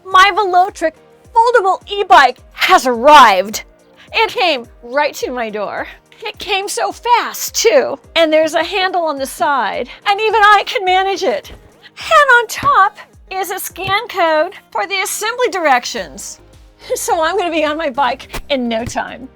My Velotric foldable e-bike has arrived. It came right to my door. It came so fast too. And there's a handle on the side, and even I can manage it. And on top is a scan code for the assembly directions. So I'm going to be on my bike in no time.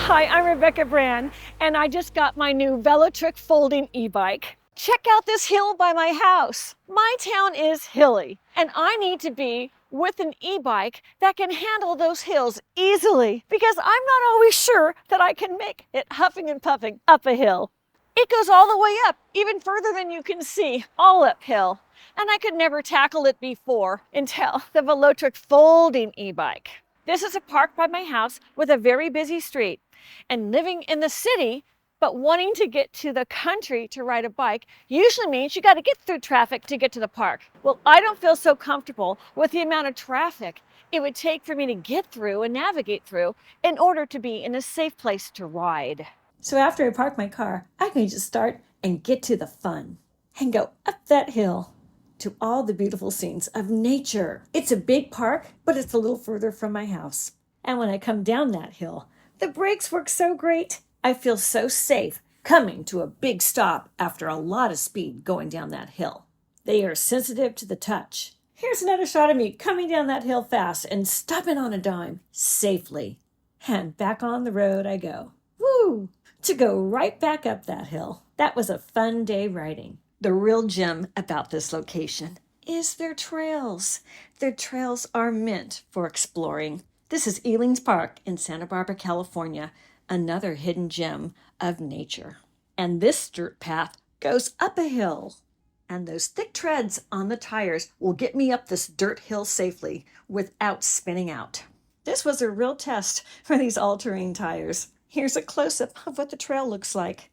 Hi, I'm Rebecca Brand, and I just got my new Velotric folding e-bike. Check out this hill by my house. My town is hilly, and I need to be with an e-bike that can handle those hills easily because I'm not always sure that I can make it huffing and puffing up a hill. It goes all the way up, even further than you can see, all uphill. And I could never tackle it before until the Velotric folding e-bike. This is a park by my house with a very busy street. And living in the city, but wanting to get to the country to ride a bike usually means you got to get through traffic to get to the park. Well, I don't feel so comfortable with the amount of traffic it would take for me to get through and navigate through in order to be in a safe place to ride. So after I park my car, I can just start and get to the fun and go up that hill to all the beautiful scenes of nature. It's a big park, but it's a little further from my house. And when I come down that hill, the brakes work so great. I feel so safe coming to a big stop after a lot of speed going down that hill. They are sensitive to the touch. Here's another shot of me coming down that hill fast and stopping on a dime safely. And back on the road I go. Woo! To go right back up that hill. That was a fun day riding. The real gem about this location is their trails. Their trails are meant for exploring. This is Elings Park in Santa Barbara, California, another hidden gem of nature. And this dirt path goes up a hill. And those thick treads on the tires will get me up this dirt hill safely without spinning out. This was a real test for these all-terrain tires. Here's a close-up of what the trail looks like.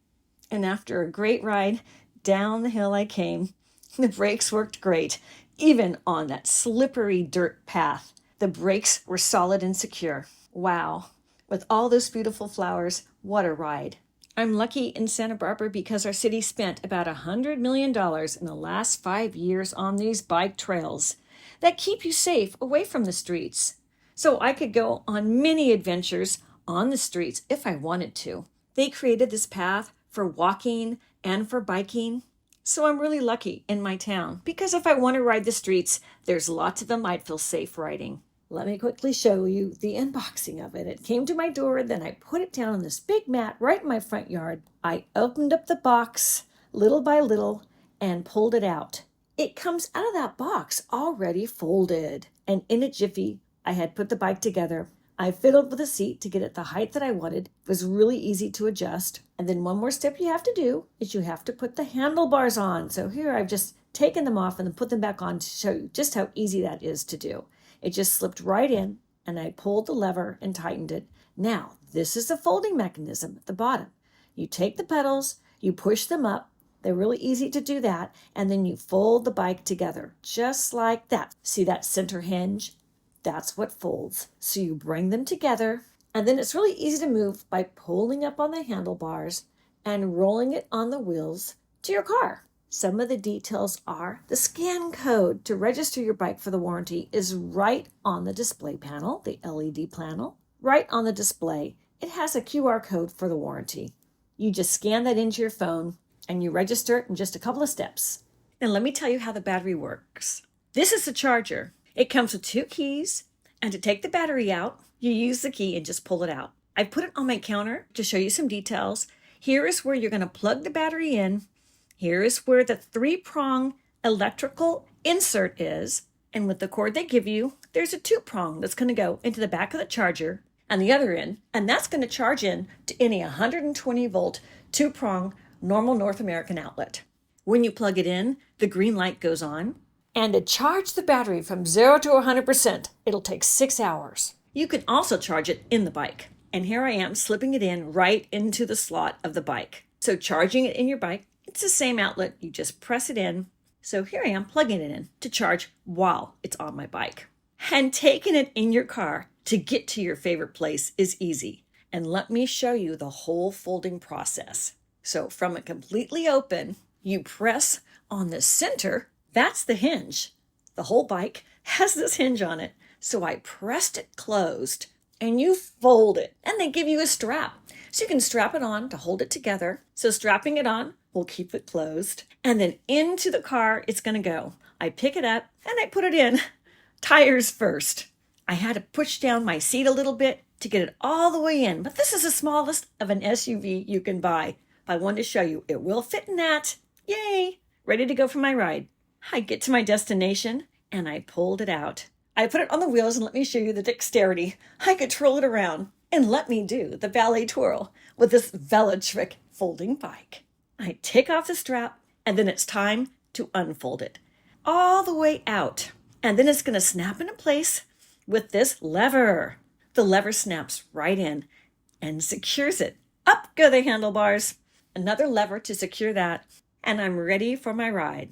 And after a great ride, down the hill I came. The brakes worked great, even on that slippery dirt path. The brakes were solid and secure. Wow. With all those beautiful flowers, what a ride. I'm lucky in Santa Barbara because our city spent about $100 million in the last 5 years on these bike trails that keep you safe away from the streets. So I could go on many adventures on the streets if I wanted to. They created this path for walking and for biking. So I'm really lucky in my town because if I want to ride the streets, there's lots of them I'd feel safe riding. Let me quickly show you the unboxing of it. It came to my door, then I put it down on this big mat right in my front yard. I opened up the box little by little and pulled it out. It comes out of that box already folded. And in a jiffy, I had put the bike together. I fiddled with the seat to get it the height that I wanted. It was really easy to adjust. And then one more step you have to do is you have to put the handlebars on. So here I've just taken them off and then put them back on to show you just how easy that is to do. It just slipped right in and I pulled the lever and tightened it. Now, this is the folding mechanism at the bottom. You take the pedals, you push them up. They're really easy to do that. And then you fold the bike together just like that. See that center hinge? That's what folds. So you bring them together, and then it's really easy to move by pulling up on the handlebars and rolling it on the wheels to your car. Some of the details are the scan code to register your bike for the warranty is right on the display panel, the LED panel, right on the display. It has a QR code for the warranty. You just scan that into your phone and you register it in just a couple of steps. And let me tell you how the battery works. This is the charger. It comes with 2 keys, and to take the battery out, you use the key and just pull it out. I put it on my counter to show you some details. Here is where you're going to plug the battery in. Here is where the 3-prong electrical insert is. And with the cord they give you, there's a 2-prong that's going to go into the back of the charger and the other end. And that's going to charge in to any 120-volt 2-prong normal North American outlet. When you plug it in, the green light goes on. And to charge the battery from 0 to 100%, it'll take 6 hours. You can also charge it in the bike. And here I am slipping it in right into the slot of the bike. So charging it in your bike, it's the same outlet. You just press it in. So here I am plugging it in to charge while it's on my bike. And taking it in your car to get to your favorite place is easy. And let me show you the whole folding process. So from it completely open, you press on the center. That's the hinge. The whole bike has this hinge on it. So I pressed it closed and you fold it. And they give you a strap. So you can strap it on to hold it together. So strapping it on will keep it closed. And then into the car it's going to go. I pick it up and I put it in. Tires first. I had to push down my seat a little bit to get it all the way in. But this is the smallest of an SUV you can buy. I wanted to show you it will fit in that. Yay! Ready to go for my ride. I get to my destination and I pulled it out. I put it on the wheels and let me show you the dexterity. I could twirl it around and let me do the ballet twirl with this Velotric folding bike. I take off the strap and then it's time to unfold it all the way out. And then it's going to snap into place with this lever. The lever snaps right in and secures it. Up go the handlebars. Another lever to secure that. And I'm ready for my ride.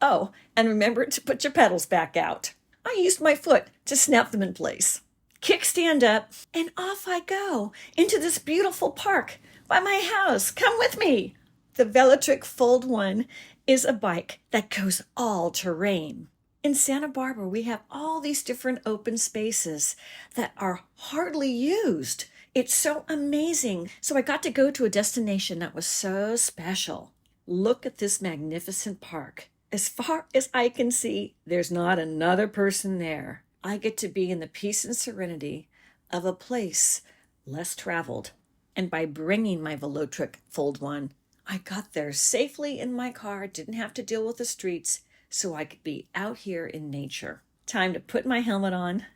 Oh, and remember to put your pedals back out. I used my foot to snap them in place. Kickstand up, and off I go into this beautiful park by my house. Come with me. The Velotric Fold 1 is a bike that goes all terrain. In Santa Barbara, we have all these different open spaces that are hardly used. It's so amazing. So I got to go to a destination that was so special. Look at this magnificent park. As far as I can see, there's not another person there. I get to be in the peace and serenity of a place less traveled. And by bringing my Velotric Fold 1, I got there safely in my car, didn't have to deal with the streets, so I could be out here in nature. Time to put my helmet on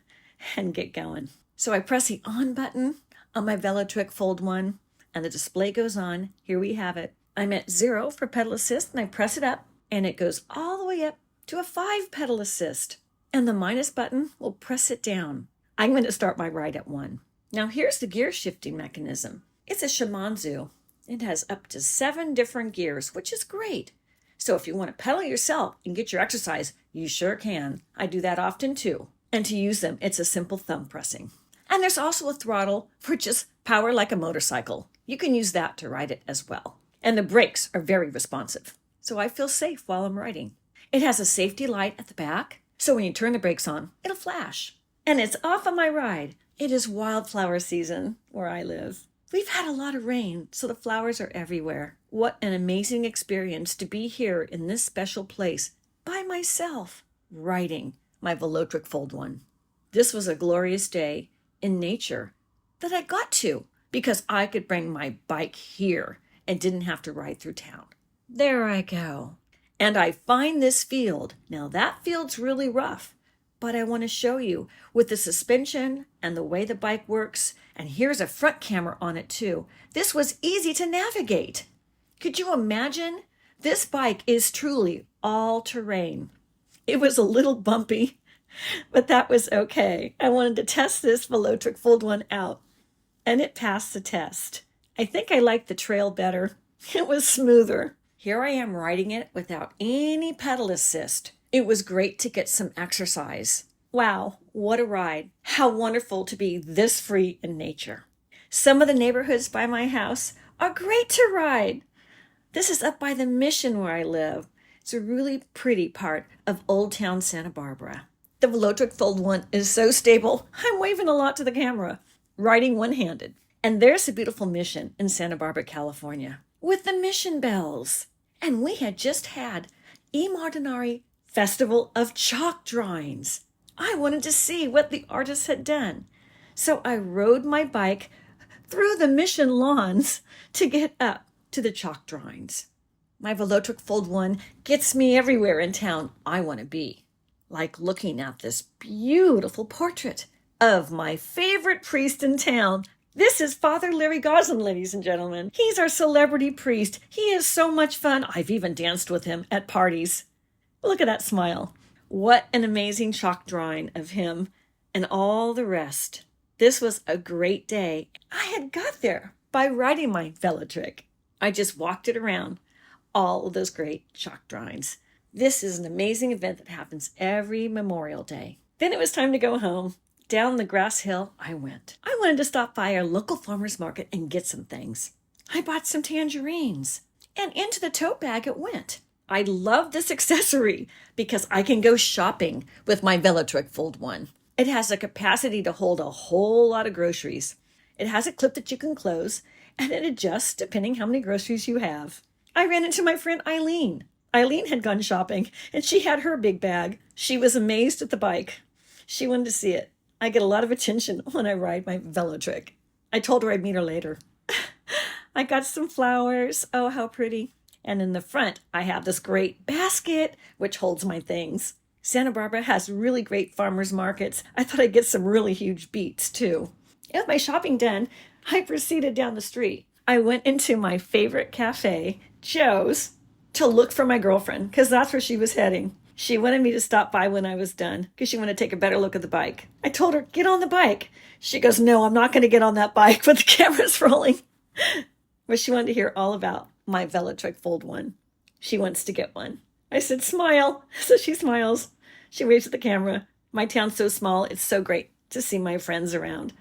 and get going. So I press the on button on my Velotric Fold 1 and the display goes on. Here we have it. I'm at 0 for pedal assist and I press it up and it goes all the way up to a 5 pedal assist. And the minus button will press it down. I'm going to start my ride at 1. Now here's the gear shifting mechanism. It's a Shimano. It has up to 7 different gears, which is great. So if you want to pedal yourself and get your exercise, you sure can. I do that often too. And to use them, it's a simple thumb pressing. And there's also a throttle for just power like a motorcycle. You can use that to ride it as well. And the brakes are very responsive. So I feel safe while I'm riding. It has a safety light at the back. So when you turn the brakes on, it'll flash. And it's off on my ride. It is wildflower season where I live. We've had a lot of rain, so the flowers are everywhere. What an amazing experience to be here in this special place by myself, riding my Velotric Fold 1. This was a glorious day in nature that I got to because I could bring my bike here and didn't have to ride through town. There I go. And I find this field. Now that field's really rough, but I want to show you with the suspension and the way the bike works. And here's a front camera on it too. This was easy to navigate. Could you imagine? This bike is truly all terrain. It was a little bumpy, but that was okay. I wanted to test this Velotric Fold 1 out, and it passed the test. I think I liked the trail better. It was smoother. Here I am riding it without any pedal assist. It was great to get some exercise. Wow, what a ride. How wonderful to be this free in nature. Some of the neighborhoods by my house are great to ride. This is up by the Mission where I live. It's a really pretty part of Old Town Santa Barbara. The Velotric Fold 1 is so stable, I'm waving a lot to the camera, riding one-handed. And there's a beautiful Mission in Santa Barbara, California, with the Mission bells. And we had just had E. Mardinari Festival of Chalk Drawings. I wanted to see what the artists had done. So I rode my bike through the Mission lawns to get up to the chalk drawings. My Velotric Fold 1 gets me everywhere in town I want to be. Like looking at this beautiful portrait of my favorite priest in town. This is Father Larry Goslin, ladies and gentlemen. He's our celebrity priest. He is so much fun. I've even danced with him at parties. Look at that smile. What an amazing chalk drawing of him and all the rest. This was a great day. I had got there by riding my Velotric. I just walked it around. All of those great chalk drawings. This is an amazing event that happens every Memorial Day. Then it was time to go home. Down the grass hill I went. I wanted to stop by our local farmer's market and get some things. I bought some tangerines, and into the tote bag it went. I love this accessory because I can go shopping with my Velotric Fold 1. It has a capacity to hold a whole lot of groceries. It has a clip that you can close, and it adjusts depending how many groceries you have. I ran into my friend Eileen. Eileen had gone shopping, and she had her big bag. She was amazed at the bike. She wanted to see it. I get a lot of attention when I ride my Velotric. I told her I'd meet her later. I got some flowers. Oh, how pretty. And in the front, I have this great basket, which holds my things. Santa Barbara has really great farmers markets. I thought I'd get some really huge beets, too. With my shopping done, I proceeded down the street. I went into my favorite cafe, Joe's, to look for my girlfriend, because that's where she was heading. She wanted me to stop by when I was done, because she wanted to take a better look at the bike. I told her, get on the bike. She goes, no, I'm not going to get on that bike with the cameras rolling. But she wanted to hear all about my Velotric Fold 1. She wants to get one. I said, smile. So she smiles. She waves at the camera. My town's so small, it's so great to see my friends around.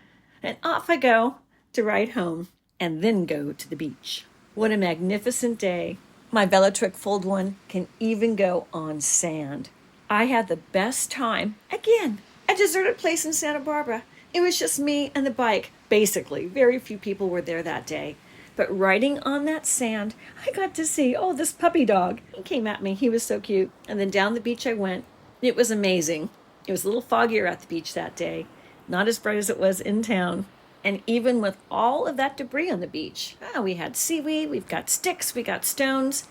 And off I go to ride home and then go to the beach. What a magnificent day. My Velotric Fold 1 can even go on sand. I had the best time, again, a deserted place in Santa Barbara. It was just me and the bike, basically. Very few people were there that day. But riding on that sand, I got to see, this puppy dog. He came at me. He was so cute. And then down the beach I went. It was amazing. It was a little foggier at the beach that day. Not as bright as it was in town. And even with all of that debris on the beach, we had seaweed, we've got sticks, we got stones.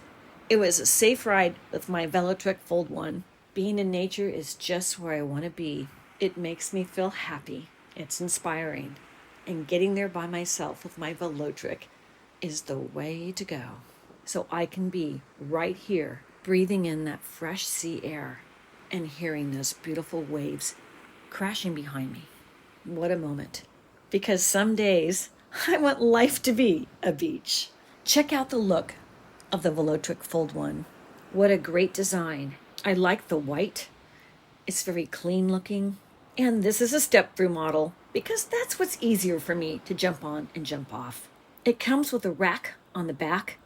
It was a safe ride with my Velotric Fold 1. Being in nature is just where I want to be. It makes me feel happy. It's inspiring. And getting there by myself with my Velotric is the way to go. So I can be right here, breathing in that fresh sea air and hearing those beautiful waves crashing behind me. What a moment. Because some days I want life to be a beach. Check out the look of the Velotric Fold 1. What a great design. I like the white. It's very clean looking. And this is a step-through model because that's what's easier for me to jump on and jump off. It comes with a rack on the back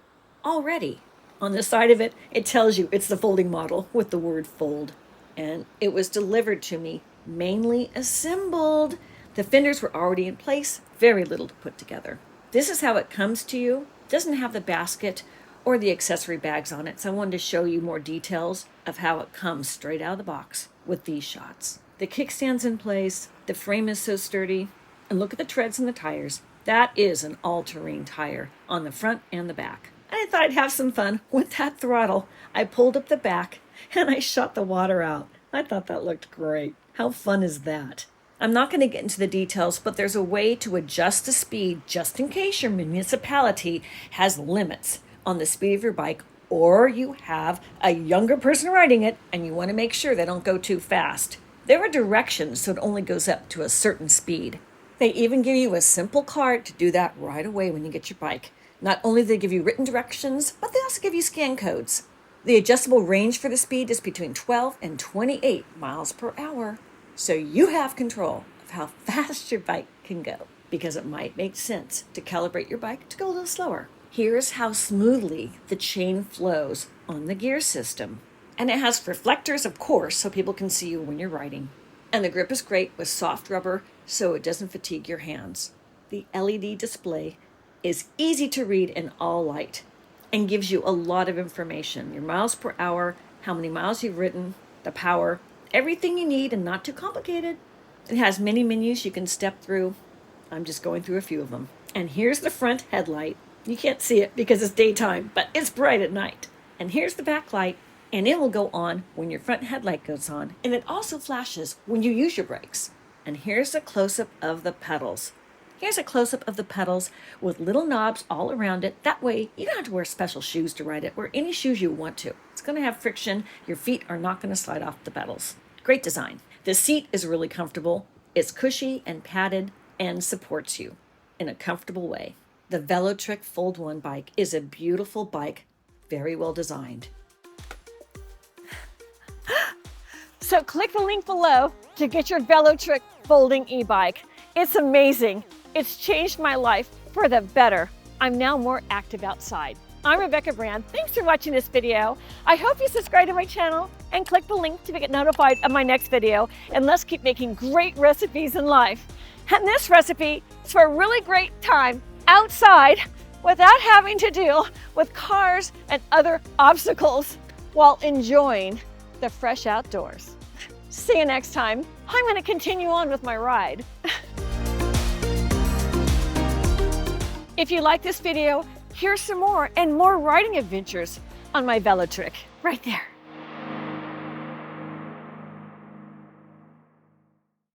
already. On the side of it, it tells you it's the folding model with the word fold. And it was delivered to me mainly assembled. The fenders were already in place, very little to put together. This is how it comes to you. It doesn't have the basket or the accessory bags on it, so I wanted to show you more details of how it comes straight out of the box with these shots. The kickstand's in place, the frame is so sturdy, and look at the treads and the tires. That is an all-terrain tire on the front and the back. And I thought I'd have some fun with that throttle. I pulled up the back and I shot the water out. I thought that looked great. How fun is that? I'm not going to get into the details, but there's a way to adjust the speed just in case your municipality has limits on the speed of your bike, or you have a younger person riding it and you want to make sure they don't go too fast. There are directions so it only goes up to a certain speed. They even give you a simple card to do that right away when you get your bike. Not only do they give you written directions, but they also give you scan codes. The adjustable range for the speed is between 12 and 28 miles per hour. So you have control of how fast your bike can go, because it might make sense to calibrate your bike to go a little slower. Here's how smoothly the chain flows on the gear system. And it has reflectors, of course, so people can see you when you're riding. And the grip is great with soft rubber, so it doesn't fatigue your hands. The LED display is easy to read in all light and gives you a lot of information. Your miles per hour, how many miles you've ridden, the power, everything you need and not too complicated. It has many menus you can step through. I'm just going through a few of them. And here's the front headlight. You can't see it because it's daytime, but it's bright at night. And here's the back light, and it will go on when your front headlight goes on. And it also flashes when you use your brakes. And here's a close-up of the pedals. Here's a close-up of the pedals with little knobs all around it. That way, you don't have to wear special shoes to ride it. Wear any shoes you want to. It's going to have friction. Your feet are not going to slide off the pedals. Great design. The seat is really comfortable. It's cushy and padded and supports you in a comfortable way. The Velotric Fold 1 bike is a beautiful bike, very well designed. So click the link below to get your Velotric folding e-bike. It's amazing. It's changed my life for the better. I'm now more active outside. I'm Rebecca Brand. Thanks for watching this video. I hope you subscribe to my channel and click the link to get notified of my next video. And let's keep making great recipes in life. And this recipe is for a really great time outside without having to deal with cars and other obstacles while enjoying the fresh outdoors. See you next time. I'm going to continue on with my ride. If you like this video, here's some more and more riding adventures on my Velotric right there.